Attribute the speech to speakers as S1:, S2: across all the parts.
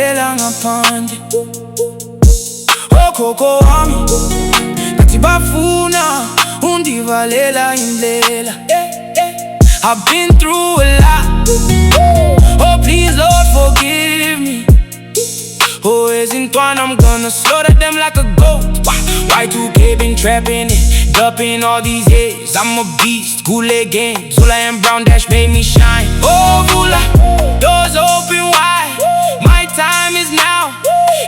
S1: undivalela ngaphandle. Okhokho wami bathi bafuna undivalela indlela. I've been through a lot. Oh please Lord forgive me. Oh ezintwana I'm gonna slaughter them like a goat. Y2K been trapping it, dumping all these years. I'm a beast, Goulet gang, Zola and Brown Dash made me shine. Oh Vula, doors open wide. My time is now,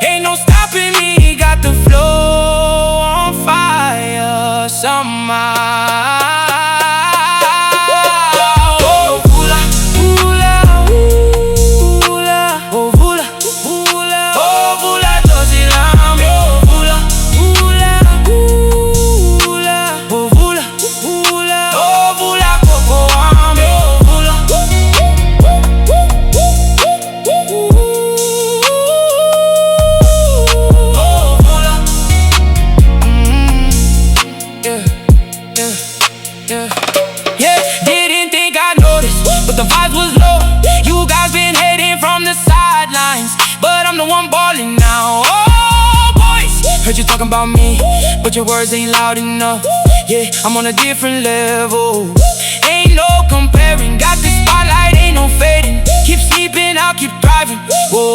S1: ain't no stopping me. Got the flow on fire somehow. Yeah, didn't think I noticed, but the vibes was low. You guys been hating from the sidelines, but I'm the one balling now. Oh boys, heard you talking about me, but your words ain't loud enough. Yeah, I'm on a different level, ain't no comparing. Got this spotlight, ain't no fading. Keep sleeping, I'll keep driving. Whoa.